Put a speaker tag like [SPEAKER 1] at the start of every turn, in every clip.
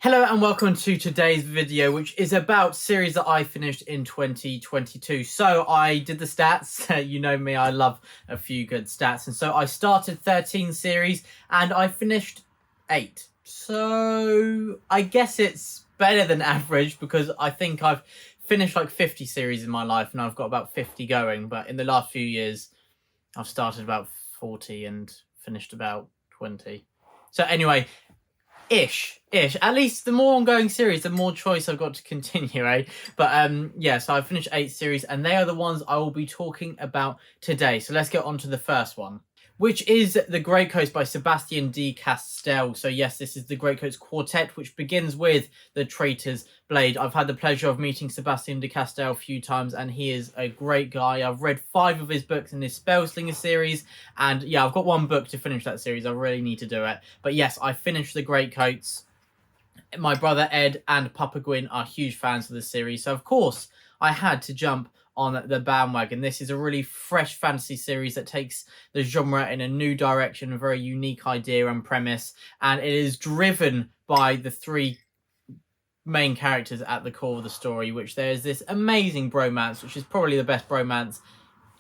[SPEAKER 1] Hello and welcome to today's video, which is about series that I finished in 2022. So I did the stats. You know me, I love a few good stats. And so I started 13 series and I finished 8. So I guess it's better than average because I think I've finished like 50 series in my life and I've got about 50 going. But in the last few years, I've started about 40 and finished about 20. So anyway, ish. At least the more ongoing series, the more choice I've got to continue, eh? But yeah, so I finished 8 series, and they are the ones I will be talking about today. So let's get on to the first one, which is The Greatcoats by Sebastian de Castell. So yes, this is the Greatcoats quartet, which begins with The Traitor's Blade. I've had the pleasure of meeting Sebastian de Castell a few times, and he is a great guy. I've read 5 of his books in his Spellslinger series, and yeah, I've got 1 book to finish that series. I really need to do it. But yes, I finished The Greatcoats. My brother Ed and Papa Gwynne are huge fans of the series, so of course I had to jump on the bandwagon. This is a really fresh fantasy series that takes the genre in a new direction, a very unique idea and premise, and it is driven by the 3 main characters at the core of the story, which there is this amazing bromance, which is probably the best bromance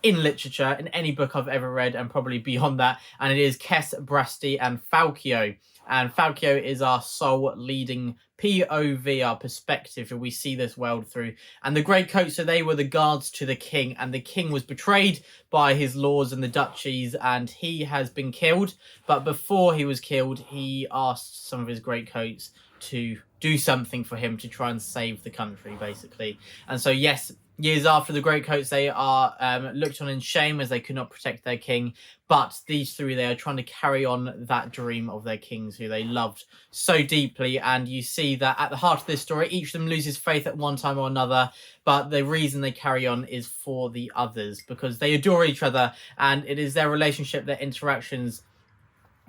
[SPEAKER 1] in literature, in any book I've ever read, and probably beyond that, and it is Kess, Brasti, and Falkio. And Falkio is our sole leading POV, our perspective, we see this world through. And the Greatcoats, so they were the guards to the king, and the king was betrayed by his lords and the duchies, and he has been killed. But before he was killed, he asked some of his Greatcoats to do something for him to try and save the country, basically. And so, yes, years after the Greatcoats, they are looked on in shame as they could not protect their king. But these 3, they are trying to carry on that dream of their kings who they loved so deeply. And you see that at the heart of this story, each of them loses faith at one time or another. But the reason they carry on is for the others, because they adore each other. And it is their relationship, their interactions,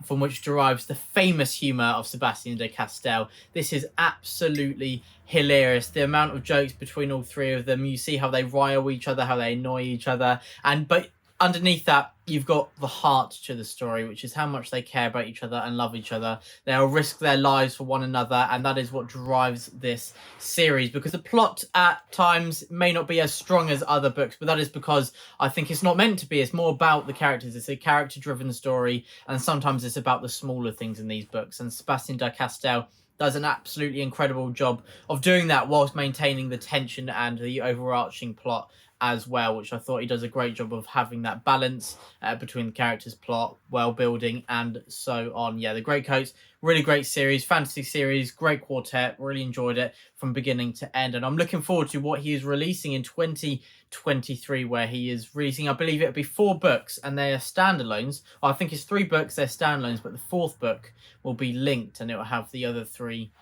[SPEAKER 1] from which derives the famous humour of Sebastian de Castell. This is absolutely hilarious. The amount of jokes between all 3 of them. You see how they rile each other, how they annoy each other. But underneath that, you've got the heart to the story, which is how much they care about each other and love each other. They'll risk their lives for one another, and that is what drives this series. Because the plot at times may not be as strong as other books, but that is because I think it's not meant to be. It's more about the characters. It's a character-driven story, and sometimes it's about the smaller things in these books. And Sebastian de Castell does an absolutely incredible job of doing that whilst maintaining the tension and the overarching plot as well, which I thought he does a great job of having that balance between the characters, plot, world building, and so on. Yeah, The Greatcoats, really great series, fantasy series, great quartet, really enjoyed it from beginning to end, and I'm looking forward to what he is releasing in 2023, where he is releasing, I believe it'll be 4 books, and they are standalones. Well, I think it's 3 books, they're standalones, but the 4th book will be linked, and it will have the other 3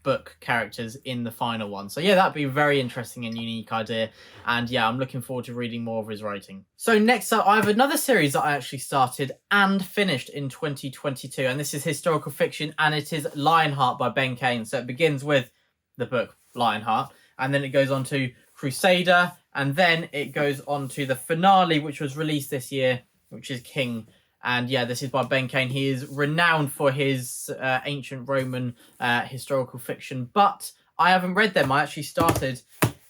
[SPEAKER 1] book characters in the final one. So yeah, that'd be a very interesting and unique idea, and yeah, I'm looking forward to reading more of his writing. So next up, I have another series that I actually started and finished in 2022, and this is historical fiction, and it is Lionheart by Ben Kane. So it begins with the book Lionheart, and then it goes on to Crusader, and then it goes on to the finale, which was released this year, which is King. And yeah, this is by Ben Kane. He is renowned for his ancient Roman historical fiction, but I haven't read them. I actually started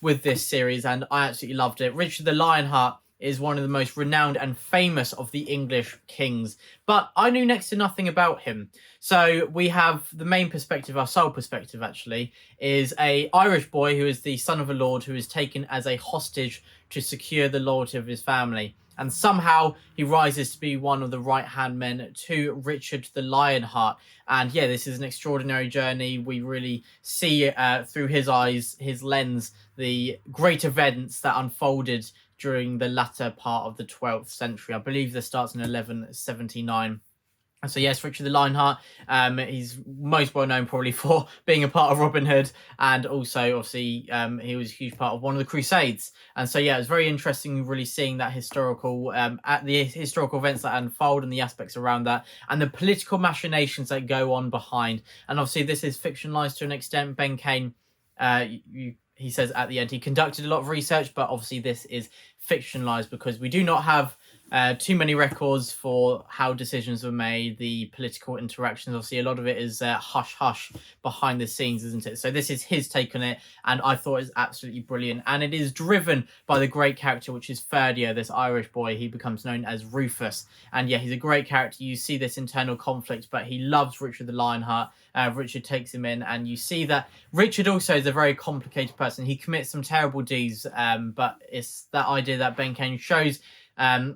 [SPEAKER 1] with this series and I absolutely loved it. Richard the Lionheart is one of the most renowned and famous of the English kings, but I knew next to nothing about him. So we have the main perspective, our sole perspective actually, is a Irish boy who is the son of a lord who is taken as a hostage to secure the loyalty of his family. And somehow he rises to be one of the right-hand men to Richard the Lionheart. And yeah, this is an extraordinary journey. We really see through his eyes, his lens, the great events that unfolded during the latter part of the 12th century. I believe this starts in 1179. And so yes, Richard the Lionheart, he's most well known probably for being a part of Robin Hood, and also obviously he was a huge part of one of the Crusades. And so yeah, it was very interesting really seeing that historical, at the historical events that unfold and the aspects around that, and the political machinations that go on behind. And obviously this is fictionalized to an extent. Ben Kane, he says at the end, he conducted a lot of research, but obviously this is fictionalized because we do not have too many records for how decisions were made, the political interactions. Obviously, a lot of it is hush hush behind the scenes, isn't it? So this is his take on it, and I thought it was absolutely brilliant. And it is driven by the great character, which is Ferdia, this Irish boy. He becomes known as Rufus, and yeah, he's a great character. You see this internal conflict, but he loves Richard the Lionheart. Richard takes him in, and you see that Richard also is a very complicated person. He commits some terrible deeds, but it's that idea that Ben Kane shows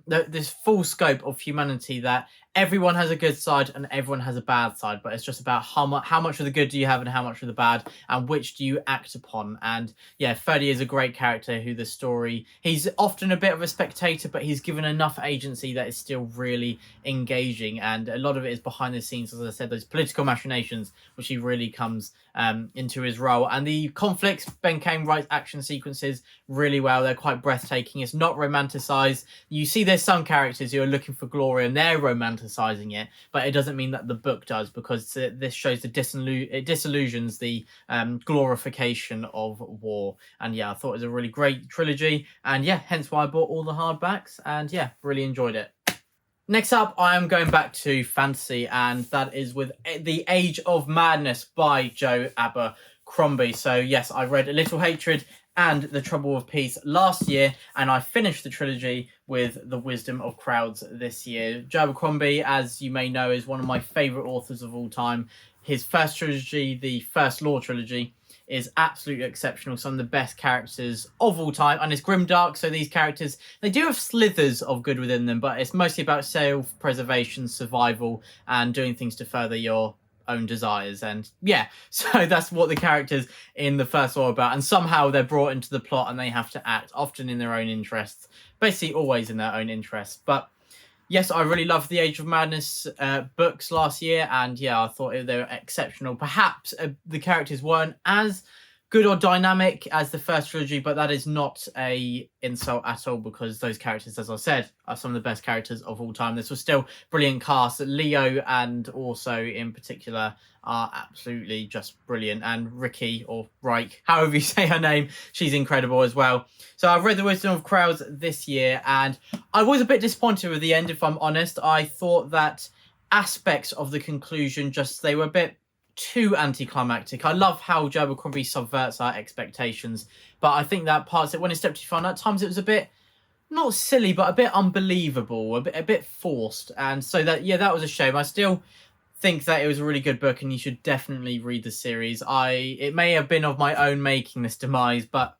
[SPEAKER 1] this full scope of humanity, that everyone has a good side and everyone has a bad side, but it's just about how much of the good do you have and how much of the bad, and which do you act upon. And yeah, Ferdy is a great character who the story, he's often a bit of a spectator, but he's given enough agency that is still really engaging, and a lot of it is behind the scenes, as I said, those political machinations, which he really comes into his role. And the conflicts, Ben Kane writes action sequences really well. They're quite breathtaking. It's not romanticized. You see there's some characters who are looking for glory and they're romanticizing it, but it doesn't mean that the book does, because this shows it disillusions the glorification of war. And yeah, I thought it was a really great trilogy, and yeah, hence why I bought all the hardbacks, and yeah, really enjoyed it. Next up, I am going back to fantasy, and that is with The Age of Madness by Joe Abercrombie. So yes, I read A Little Hatred and The Trouble of Peace last year, and I finished the trilogy with The Wisdom of Crowds this year. Joe Abercrombie, as you may know, is one of my favourite authors of all time. His first trilogy, the First Law trilogy, is absolutely exceptional. Some of the best characters of all time, and it's grimdark, so these characters, they do have slithers of good within them, but it's mostly about self-preservation, survival, and doing things to further your own desires. And yeah, so that's what the characters in the First Law are about, and somehow they're brought into the plot and they have to act, often in their own interests, basically always in their own interests. But yes, I really loved the Age of Madness books last year, and yeah, I thought they were exceptional. Perhaps the characters weren't as good or dynamic as the first trilogy, but that is not a insult at all, because those characters, as I said, are some of the best characters of all time. This was still brilliant cast. Leo, and also in particular, are absolutely just brilliant. And Ricky, or Reich, however you say her name, she's incredible as well. So I've read The Wisdom of Crowds this year, and I was a bit disappointed with the end, if I'm honest. I thought that aspects of the conclusion, they were a bit too anticlimactic. I love how Joe Abercrombie subverts our expectations, but I think that parts, when it stepped too far, at times it was a bit, not silly, but a bit unbelievable, a bit forced. And so that, yeah, that was a shame. I still think that it was a really good book, and you should definitely read the series. It may have been of my own making, this demise, but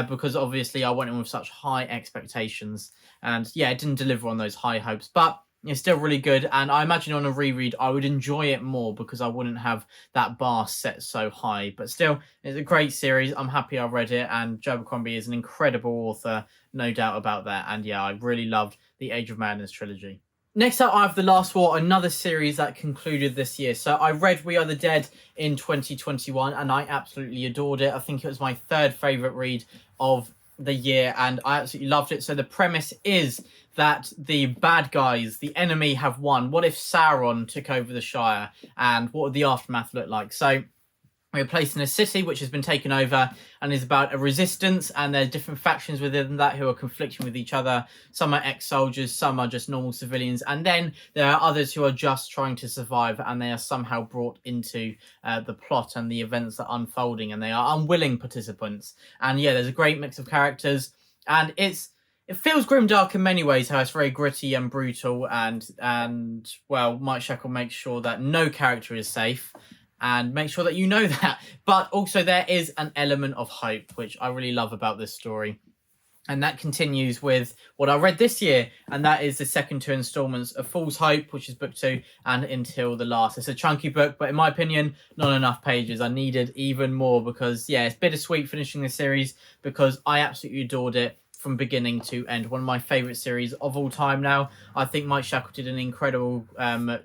[SPEAKER 1] because obviously I went in with such high expectations, and yeah, it didn't deliver on those high hopes, but it's still really good, and I imagine on a reread I would enjoy it more, because I wouldn't have that bar set so high. But still, it's a great series. I'm happy I read it, and Joe Abercrombie is an incredible author, no doubt about that. And yeah, I really loved the Age of Madness trilogy. Next up, I have The Last War, another series that concluded this year. So I read We Are the Dead in 2021, and I absolutely adored it. I think it was my third favourite read of the year, and I absolutely loved it. So the premise is that the bad guys, the enemy, have won. What if Sauron took over the Shire, and what would the aftermath look like? So we're placed in a city which has been taken over, and is about a resistance, and there's different factions within that who are conflicting with each other. Some are ex-soldiers, some are just normal civilians, and then there are others who are just trying to survive, and they are somehow brought into the plot and the events that are unfolding, and they are unwilling participants. And yeah, there's a great mix of characters, and it feels grimdark in many ways, how it's very gritty and brutal, and well, Mike Sheckle makes sure that no character is safe, and make sure that you know that. But also there is an element of hope, which I really love about this story. And that continues with what I read this year, and that is the second two installments of Fool's Hope, which is book 2, and Until the Last. It's a chunky book, but in my opinion, not enough pages. I needed even more, because yeah, it's bittersweet finishing the series, because I absolutely adored it from beginning to end. One of my favourite series of all time now. I think Mike Sheckle did an incredible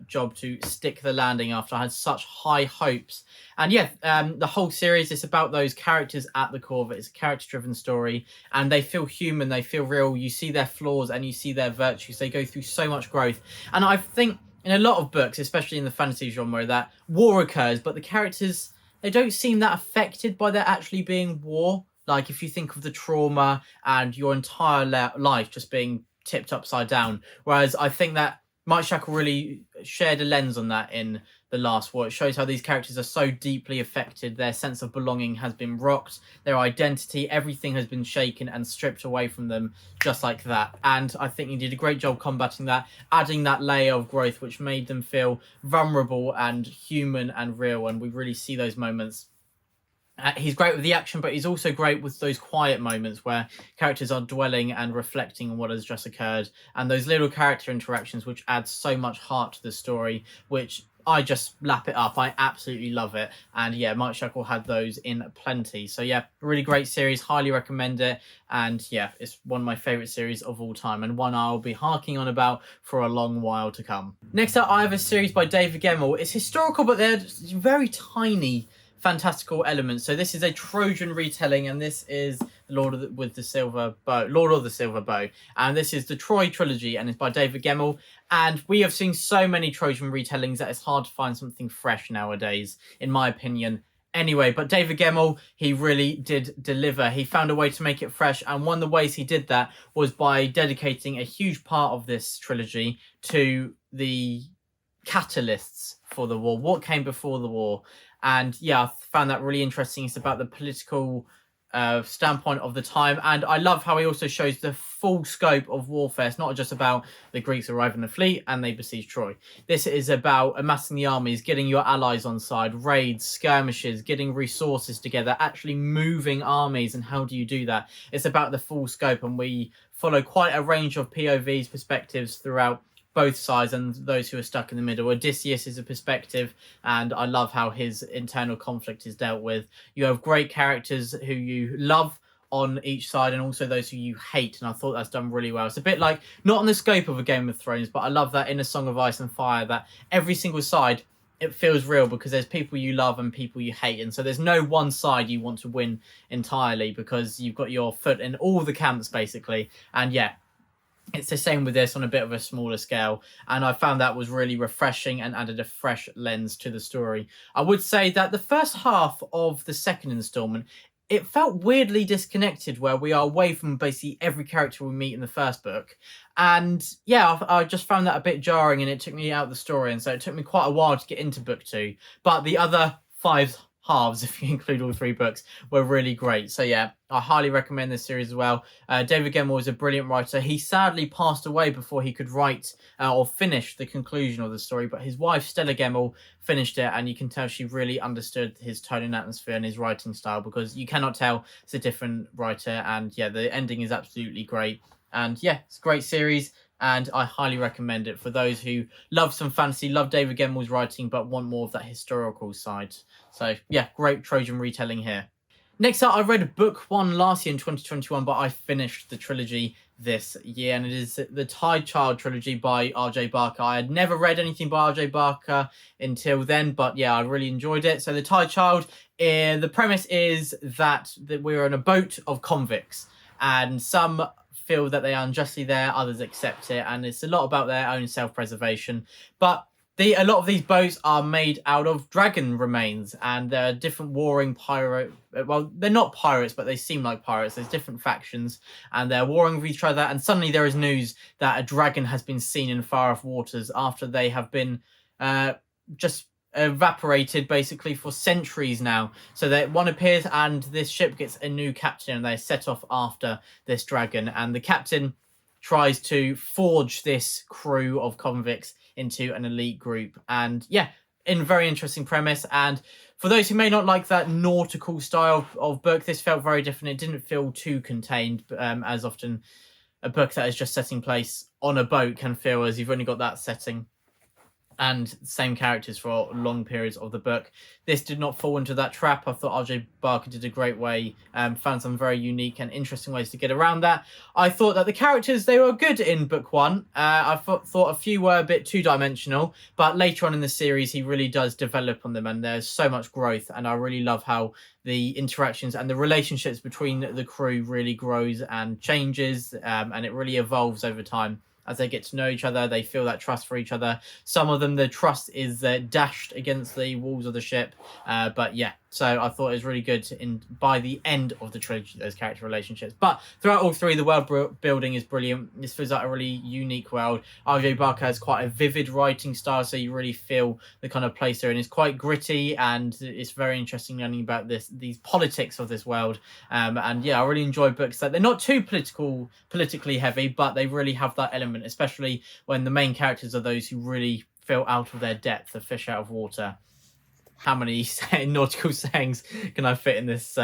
[SPEAKER 1] job to stick the landing after I had such high hopes. And yeah, the whole series is about those characters at the core of it. It's a character-driven story, and they feel human, they feel real. You see their flaws and you see their virtues. They go through so much growth. And I think in a lot of books, especially in the fantasy genre, that war occurs, but the characters, they don't seem that affected by there actually being war. Like, if you think of the trauma and your entire life just being tipped upside down. Whereas I think that Mike Shackle really shared a lens on that in the last war. It shows how these characters are so deeply affected. Their sense of belonging has been rocked. Their identity, everything has been shaken and stripped away from them just like that. And I think he did a great job combating that, adding that layer of growth, which made them feel vulnerable and human and real. And we really see those moments. He's great with the action, but he's also great with those quiet moments where characters are dwelling and reflecting on what has just occurred, and those little character interactions which add so much heart to the story, which I just lap it up. I absolutely love it. And yeah, Mike Shackle had those in plenty. So yeah, really great series. Highly recommend it. And yeah, it's one of my favourite series of all time, and one I'll be harking on about for a long while to come. Next up, I have a series by David Gemmell. It's historical, but they're very tiny fantastical elements. So this is a Trojan retelling, and this is Lord of the Silver Bow, and this is the Troy Trilogy, and it's by David Gemmell. And we have seen so many Trojan retellings that it's hard to find something fresh nowadays, in my opinion. Anyway, but David Gemmell, he really did deliver. He found a way to make it fresh, and one of the ways he did that was by dedicating a huge part of this trilogy to the catalysts for the war, what came before the war. And yeah, I found that really interesting. It's about the political standpoint of the time, and I love how he also shows the full scope of warfare. It's not just about the Greeks arriving in the fleet and they besiege Troy. This is about amassing the armies, getting your allies on side, raids, skirmishes, getting resources together, actually moving armies. And how do you do that? It's about the full scope, and we follow quite a range of POVs, perspectives throughout both sides and those who are stuck in the middle. Odysseus is a perspective, and I love how his internal conflict is dealt with. You have great characters who you love on each side, and also those who you hate, and I thought that's done really well. It's a bit like, not on the scope of a Game of Thrones, but I love that in A Song of Ice and Fire, that every single side, it feels real, because there's people you love and people you hate, and so there's no one side you want to win entirely, because you've got your foot in all the camps basically. And yeah, it's the same with this on a bit of a smaller scale, and I found that was really refreshing and added a fresh lens to the story. I would say that the first half of the second installment, it felt weirdly disconnected, where we are away from basically every character we meet in the first book. And yeah, I just found that a bit jarring, and it took me out of the story, and so it took me quite a while to get into book 2. But the other 5 halves, if you include all 3 books, were really great. So yeah, I highly recommend this series as well. David Gemmell is a brilliant writer. He sadly passed away before he could write or finish the conclusion of the story, but his wife Stella Gemmell finished it, and you can tell she really understood his tone and atmosphere and his writing style, because you cannot tell it's a different writer. And yeah, the ending is absolutely great. And yeah, it's a great series, and I highly recommend it for those who love some fantasy, love David Gemmell's writing, but want more of that historical side. So yeah, great Trojan retelling here. Next up, I read book 1 last year in 2021, but I finished the trilogy this year, and it is the Tide Child trilogy by R.J. Barker. I had never read anything by R.J. Barker until then, but yeah, I really enjoyed it. So the Tide Child, the premise is that we're on a boat of convicts, and some feel that they are unjustly there, others accept it, and it's a lot about their own self-preservation. But a lot of these boats are made out of dragon remains, and there are different warring pirate. Well, they're not pirates, but they seem like pirates. There's different factions, and they're warring with each other. And suddenly there is news that a dragon has been seen in far-off waters after they have been just evaporated basically for centuries now. So that one appears, and this ship gets a new captain, and they set off after this dragon. And the captain tries to forge this crew of convicts into an elite group. And yeah, in very interesting premise. And for those who may not like that nautical style of book, this felt very different. It didn't feel too contained, as often a book that is just setting place on a boat can feel, as you've only got that setting and same characters for long periods of the book. This did not fall into that trap. I thought R.J. Barker did a great way, found some very unique and interesting ways to get around that. I thought that the characters, they were good in book 1. I thought a few were a bit two-dimensional, but later on in the series, he really does develop on them, and there's so much growth, and I really love how the interactions and the relationships between the crew really grows and changes, and it really evolves over time. as they get to know each other. They feel that trust for each other. Some of them, the trust is dashed against the walls of the ship. But yeah, so I thought it was really good by the end of the trilogy, those character relationships. But throughout all three, the world building is brilliant. This feels like a really unique world. R.J. Barker has quite a vivid writing style, so you really feel the kind of place they're in. It's quite gritty, and it's very interesting learning about these politics of this world. And yeah, I really enjoy books that they're not too politically heavy, but they really have that element, especially when the main characters are those who really feel out of their depth, a fish out of water. How many nautical sayings can I fit in this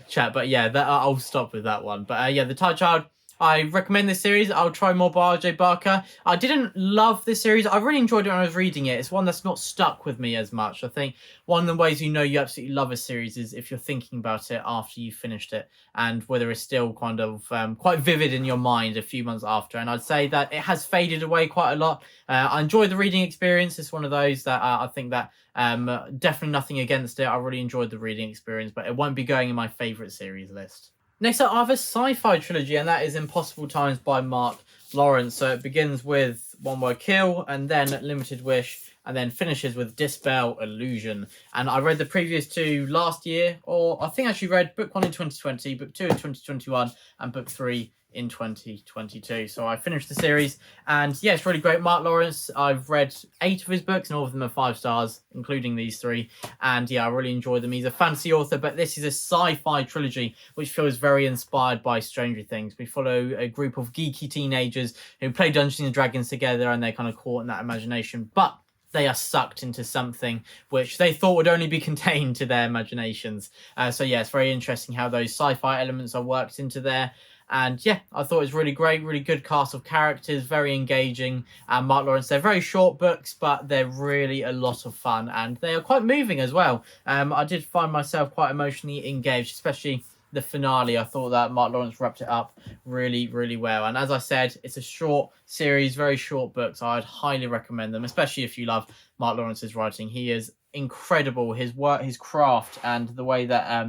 [SPEAKER 1] chat? But yeah, I'll stop with that one. But yeah, The Tired Child, I recommend this series. I'll try more by RJ Barker. I didn't love this series. I really enjoyed it when I was reading it. It's one that's not stuck with me as much. I think one of the ways you know you absolutely love a series is if you're thinking about it after you finished it, and whether it's still kind of quite vivid in your mind a few months after. And I'd say that it has faded away quite a lot. I enjoyed the reading experience. It's one of those that I think that definitely nothing against it. I really enjoyed the reading experience, but it won't be going in my favourite series list. Next up, I have a sci-fi trilogy, and that is Impossible Times by Mark Lawrence. So it begins with One Word Kill, and then Limited Wish, and then finishes with Dispel Illusion. And I read the previous two last year, or I think I actually read book 1 in 2020, book 2 in 2021, and book 3 in 2022. So I finished the series, and yeah, it's really great. Mark Lawrence, I've read 8 of his books, and all of them are 5 stars, including these 3. And yeah, I really enjoy them. He's a fantasy author, but this is a sci-fi trilogy, which feels very inspired by Stranger Things. We follow a group of geeky teenagers who play Dungeons and Dragons together, and they're kind of caught in that imagination. But they are sucked into something which they thought would only be contained to their imaginations. So yeah, it's very interesting how those sci-fi elements are worked into there. And yeah, I thought it was really great, really good cast of characters, very engaging. And Mark Lawrence, they're very short books, but they're really a lot of fun, and they are quite moving as well. I did find myself quite emotionally engaged, especially the finale. I thought that Mark Lawrence wrapped it up really, really well. And as I said, it's a short series, very short books. I'd highly recommend them, especially if you love Mark Lawrence's writing. He is incredible. His work, his craft, and the way that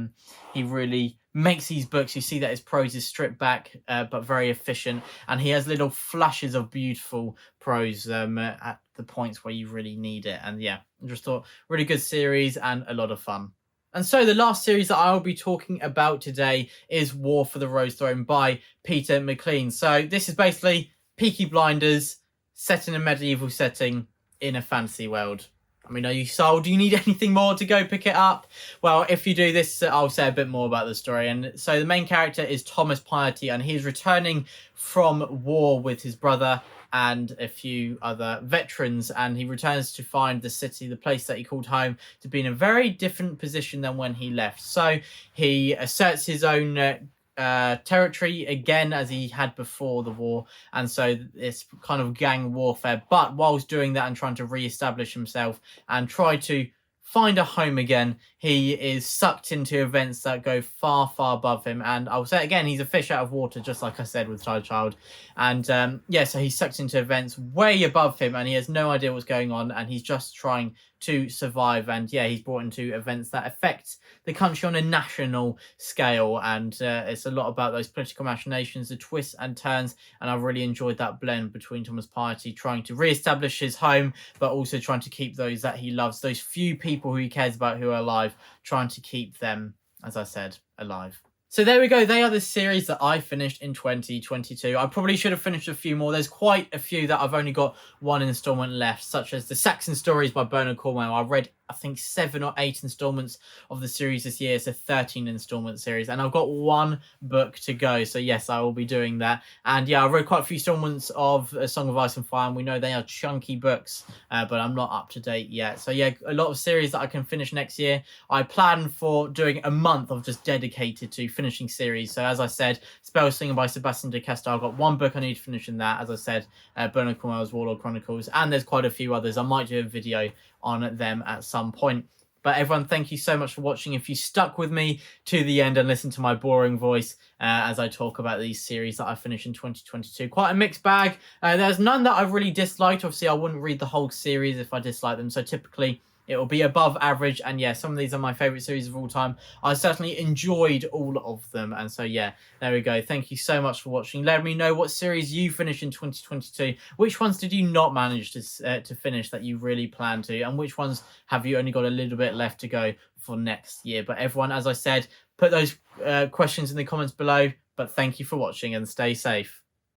[SPEAKER 1] he really makes these books. You see that his prose is stripped back, but very efficient, and he has little flashes of beautiful prose at the points where you really need it. And yeah, I just thought really good series and a lot of fun. And so the last series that I will be talking about today is War for the Rose Throne by Peter McLean. So this is basically Peaky Blinders set in a medieval setting in a fantasy world. I mean, are you sold? Do you need anything more to go pick it up? Well, if you do this, I'll say a bit more about the story. And so the main character is Thomas Piety, and he's returning from war with his brother and a few other veterans, and he returns to find the city, the place that he called home, to be in a very different position than when he left. So he asserts his own territory again, as he had before the war, and so it's kind of gang warfare. But whilst doing that and trying to re-establish himself and try to find a home again, he is sucked into events that go far, far above him. And I'll say it again, he's a fish out of water, just like I said with Tired Child. And yeah, so he's sucked into events way above him, and he has no idea what's going on, and he's just trying to survive. And yeah, he's brought into events that affect the country on a national scale, and it's a lot about those political machinations, the twists and turns. And I really enjoyed that blend between Thomas Piety trying to re-establish his home, but also trying to keep those that he loves, those few people who he cares about who are alive, trying to keep them, as I said, alive. So there we go. They are the series that I finished in 2022. I probably should have finished a few more. There's quite a few that I've only got one installment left, such as the Saxon Stories by Bernard Cornwell. I read, I think, 7 or 8 installments of the series this year. It's a 13 installment series, and I've got 1 book to go. So yes, I will be doing that. And yeah, I read quite a few installments of A Song of Ice and Fire, and we know they are chunky books, but I'm not up to date yet. So yeah, a lot of series that I can finish next year. I plan for doing a month of just dedicated to finishing series. So as I said, Spellslinger by Sebastian de Castell, I've got 1 book I need to finish in that. As I said, Bernard Cornwell's Warlord Chronicles, and there's quite a few others. I might do a video on them at some point. But everyone, thank you so much for watching. If you stuck with me to the end and listened to my boring voice as I talk about these series that I finished in 2022, quite a mixed bag. There's none that I've really disliked. Obviously, I wouldn't read the whole series if I disliked them. So typically, it will be above average. And yeah, some of these are my favorite series of all time. I certainly enjoyed all of them. And so yeah, there we go. Thank you so much for watching. Let me know what series you finished in 2022. Which ones did you not manage to finish that you really plan to, and which ones have you only got a little bit left to go for next year? But everyone, as I said, put those questions in the comments below. But thank you for watching and stay safe.